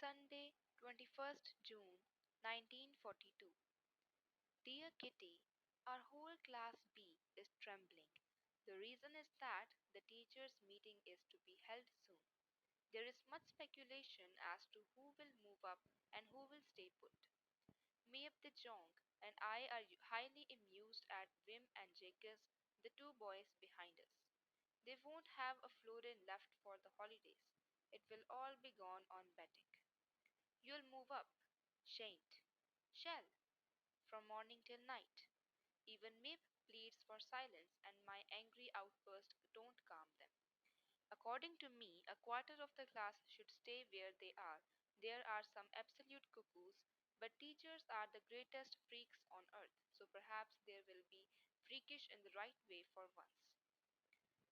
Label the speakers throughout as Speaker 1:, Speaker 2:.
Speaker 1: Sunday, 21st June 1942. Dear Kitty, our whole class B is trembling. The reason is that the teachers' meeting is to be held soon. There is much speculation as to who will move up and who will stay put. Maeve de Jong and I are highly amused at Wim and Jacques, the two boys behind us. They won't have a florin left for the holidays. It will all be gone on betting. You'll move up. Shan't. Shall. From morning till night. Even Mib pleads for silence, and my angry outburst don't calm them. According to me, a quarter of the class should stay where they are. There are some absolute cuckoos, but teachers are the greatest freaks on earth, so perhaps there will be freakish in the right way for once.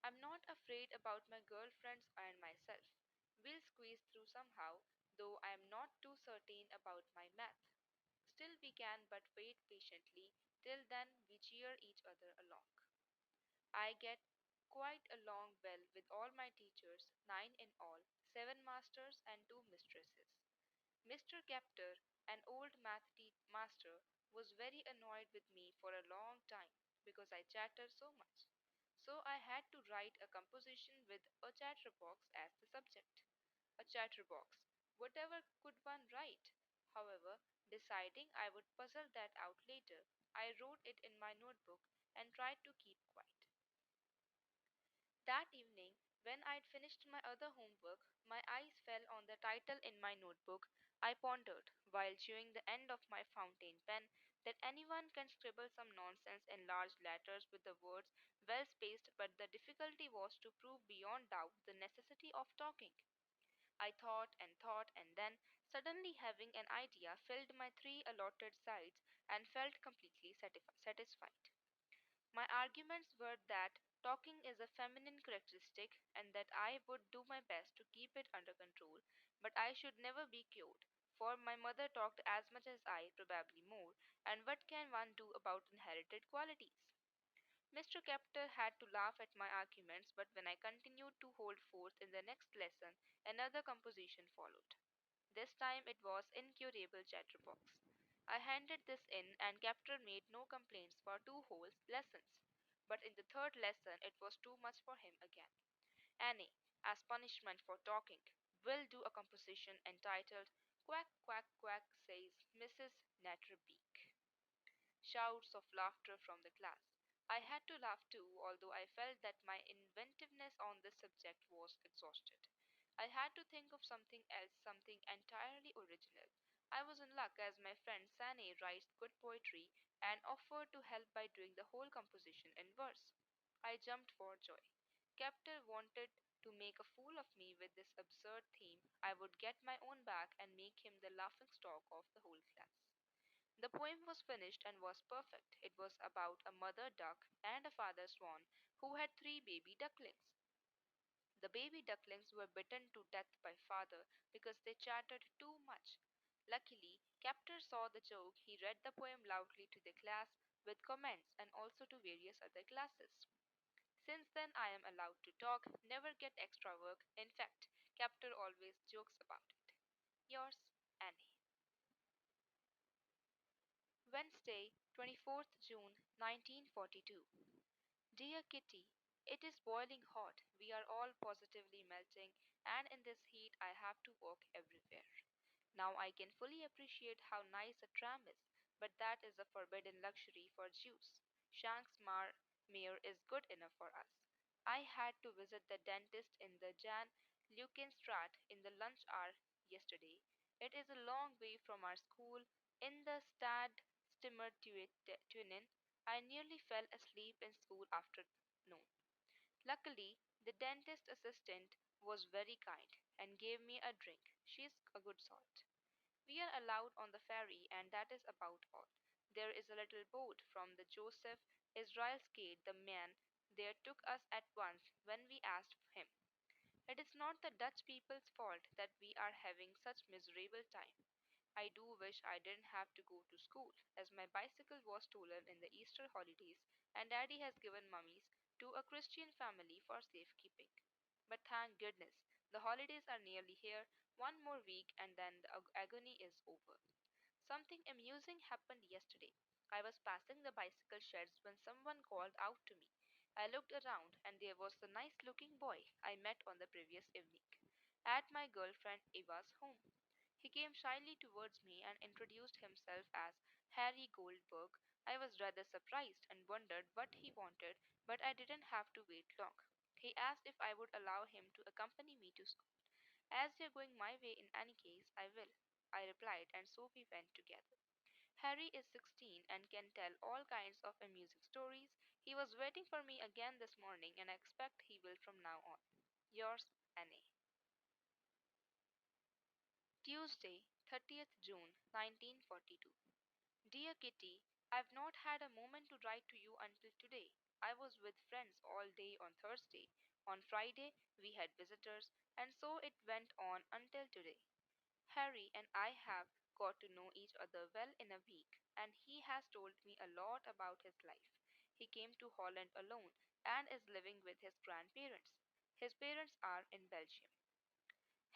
Speaker 1: I'm not afraid about my girlfriends and myself. We'll squeeze through somehow, though I am not too certain about my math. Still, we can but wait patiently. Till then, we cheer each other along. I get quite along well with all my teachers, nine in all, seven masters and two mistresses. Mr. Capter, an old master, was very annoyed with me for a long time because I chatter so much. So I had to write a composition with a chatterbox as the subject. A chatterbox. Whatever could one write? However, deciding I would puzzle that out later, I wrote it in my notebook and tried to keep quiet. That evening, when I'd finished my other homework, my eyes fell on the title in my notebook. I pondered, while chewing the end of my fountain pen, that anyone can scribble some nonsense in large letters with the words well spaced, but the difficulty was to prove beyond doubt the necessity of talking. I thought, and then, suddenly having an idea, filled my three allotted sides and felt completely satisfied. My arguments were that talking is a feminine characteristic and that I would do my best to keep it under control, but I should never be cured, for my mother talked as much as I, probably more, and what can one do about inherited qualities? Mr. Capter had to laugh at my arguments, but when I continued to hold forth in the next lesson, another composition followed. This time it was incurable chatterbox. I handed this in, and Capter made no complaints for two whole lessons. But in the third lesson it was too much for him again. Annie, as punishment for talking, will do a composition entitled Quack, Quack, Quack, says Mrs. Natterbeak. Shouts of laughter from the class. I had to laugh too, although I felt that my inventiveness on this subject was exhausted. I had to think of something else, something entirely original. I was in luck, as my friend Sane writes good poetry and offered to help by doing the whole composition in verse. I jumped for joy. Captain wanted to make a fool of me with this absurd theme. I would get my own back and make him the laughing stock of the whole class. The poem was finished and was perfect. It was about a mother duck and a father swan who had three baby ducklings. The baby ducklings were bitten to death by father because they chattered too much. Luckily, Captor saw the joke. He read the poem loudly to the class with comments and also to various other classes. Since then I am allowed to talk, never get extra work. In fact, Captor always jokes about it. Yours, Annie. Wednesday, 24th June 1942. Dear Kitty, it is boiling hot. We are all positively melting, and in this heat I have to walk everywhere. Now I can fully appreciate how nice a tram is, but that is a forbidden luxury for Jews. Mare is good enough for us. I had to visit the dentist in the Jan Leukenstraat in the lunch hour yesterday. It is a long way from our school in the Stad Stimmertuinen. I nearly fell asleep in school afternoon. Luckily, the dentist assistant was very kind and gave me a drink. She's a good sort. We are allowed on the ferry, and that is about all. There is a little boat from the Joseph Israelskate. The man there took us at once when we asked him. It is not the Dutch people's fault that we are having such miserable time. I do wish I didn't have to go to school, as my bicycle was stolen in the Easter holidays, and Daddy has given mummies to a Christian family for safekeeping. But thank goodness, The holidays are nearly here, one more week, and then the agony is over. Something amusing happened yesterday. I was passing the bicycle sheds when someone called out to me. I looked around, and there was the nice looking boy I met on the previous evening at my girlfriend Eva's home. He came shyly towards me and introduced himself as Harry Goldberg. I was rather surprised and wondered what he wanted, but I didn't have to wait long. He asked if I would allow him to accompany me to school. As you're going my way in any case, I will, I replied, and so we went together. Harry is 16 and can tell all kinds of amusing stories. He was waiting for me again this morning, and I expect he will from now on. Yours, Annie. Tuesday, 30th June 1942. Dear Kitty, I've not had a moment to write to you until today. I was with friends all day on Thursday. On Friday, we had visitors, and so it went on until today. Harry and I have got to know each other well in a week, and he has told me a lot about his life. He came to Holland alone and is living with his grandparents. His parents are in Belgium.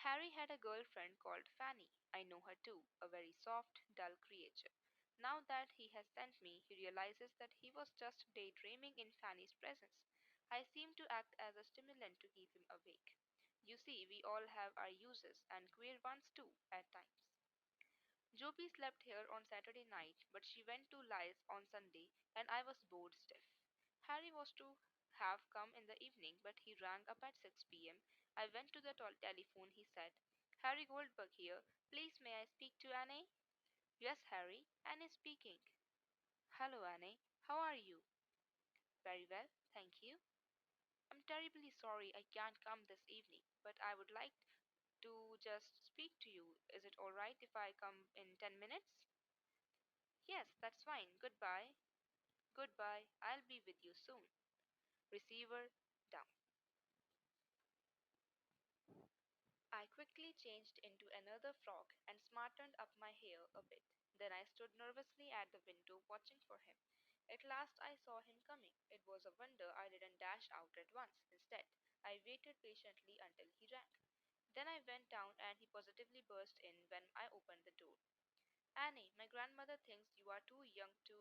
Speaker 1: Harry had a girlfriend called Fanny. I know her too, a very soft, dull creature. Now that he has sent me, he realizes that he was just daydreaming in Fanny's presence. I seem to act as a stimulant to keep him awake. You see, we all have our uses, and queer ones too, at times. Joby slept here on Saturday night, but she went to Lyle's on Sunday, and I was bored stiff. Harry was to have come in the evening, but he rang up at 6 p.m. I went to the telephone. He said, Harry Goldberg here. Please, may I speak to Annie? Yes, Harry. Annie speaking. Hello, Annie. How are you? Very well, thank you. I'm terribly sorry I can't come this evening, but I would like to just speak to you. Is it all right if I come in 10 minutes? Yes, that's fine. Goodbye. Goodbye. I'll be with you soon. Receiver down. I quickly changed into another frock and smartened up my hair a bit. Then I stood nervously at the window watching for him. At last I saw him coming. It was a wonder I didn't dash out at once. Instead, I waited patiently until he rang. Then I went down and he positively burst in when I opened the door. Annie, my grandmother thinks you are too young to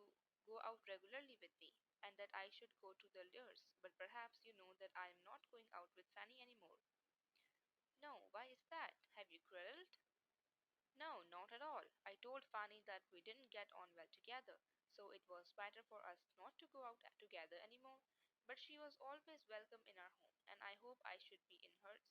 Speaker 1: go out regularly with me, and that I should go to the Lures, but perhaps you know that I am not going out with Fanny any more. No, why is that? Have you quarreled? No, not at all. I told Fanny that we didn't get on well together, so it was better for us not to go out together any more. But she was always welcome in our home, and I hope I should be in hers.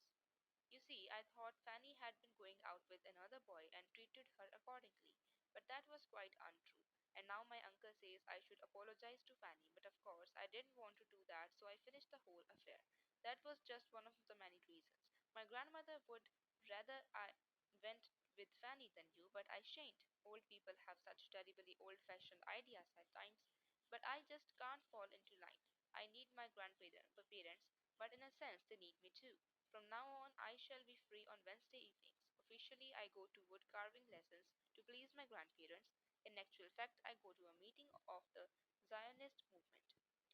Speaker 1: You see, I thought Fanny had been going out with another boy and treated her accordingly, but that was quite untrue. And now my uncle says I should apologize to Fanny, but of course I didn't want to do that, so I finished the whole affair. That was just one of the many reasons. My grandmother would rather I went with Fanny than you, but I shan't. Old people have such terribly old fashioned ideas at times, but I just can't fall into line. I need my grandparents, but in a sense they need me too. From now on I shall be free on Wednesday evenings. Officially I go to wood carving lessons to please my grandparents. In actual fact I go to a meeting of the Zionist movement.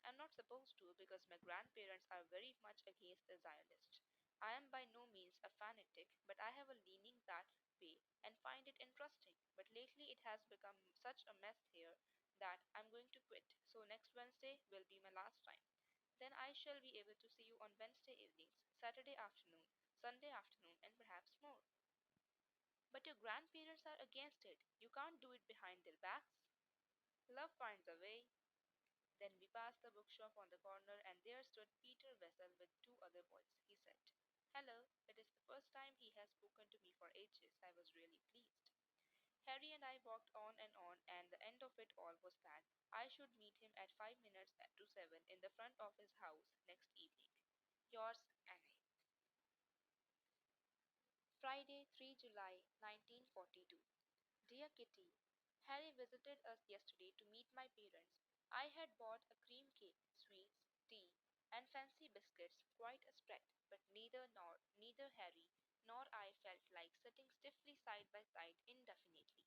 Speaker 1: I'm not supposed to because my grandparents are very much against the Zionists. I am by no means a fanatic, but I have a leaning that way and find it interesting. But lately it has become such a mess here that I'm going to quit. So next Wednesday will be my last time. Then I shall be able to see you on Wednesday evenings, Saturday afternoon, Sunday afternoon, and perhaps more. But your grandparents are against it. You can't do it behind their backs. Love finds a way. Then we passed the bookshop on the corner, and there stood Peter Wessel with two other boys. He said, Hello, it is the first time he has spoken to me for ages. I was really pleased. Harry and I walked on, and the end of it all was that I should meet him at 5 minutes to 7 in the front of his house next evening. Yours, Annie. Friday, 3 July 1942. Dear Kitty, Harry visited us yesterday to meet my parents. I had bought a cream cake, sweets, tea, and fancy biscuits, quite a spread, but neither Harry nor I felt like sitting stiffly side by side indefinitely.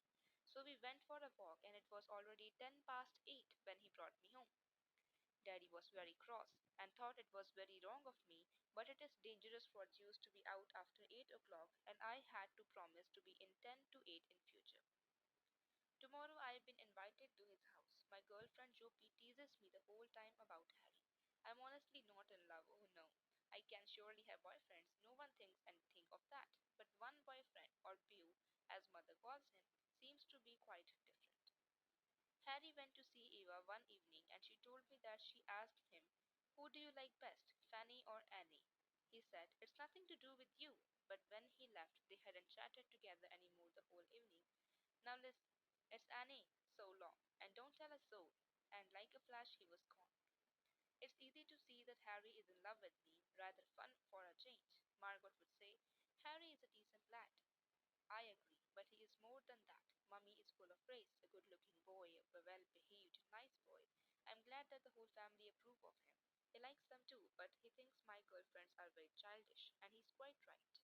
Speaker 1: So we went for a walk, and it was already 8 when he brought me home. Daddy was very cross and thought it was very wrong of me, but it is dangerous for Jews to be out after 8 o'clock, and I had to promise to be in 10 to 8 in future. Tomorrow I've been invited to his house. My girlfriend Jopi teases me the whole time about Harry. I'm honestly not in love, oh no. I can surely have boyfriends, no one thinks anything of that. But one boyfriend, or beau, as mother calls him, seems to be quite different. Harry went to see Eva one evening and she told me that she asked him, "Who do you like best, Fanny or Annie?" He said, "It's nothing to do with you." But when he left, they hadn't chatted together any more the whole evening. Now listen, it's Annie, so long, and don't tell a soul. And like a flash, he was gone. It's easy to see that Harry is in love with me, rather fun for a change. Margot would say, "Harry is a decent lad." I agree, but he is more than that. Mummy is full of praise, a good looking boy, a well behaved, nice boy. I'm glad that the whole family approve of him. He likes them too, but he thinks my girlfriends are very childish, and he's quite right.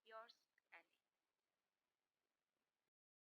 Speaker 1: Yours?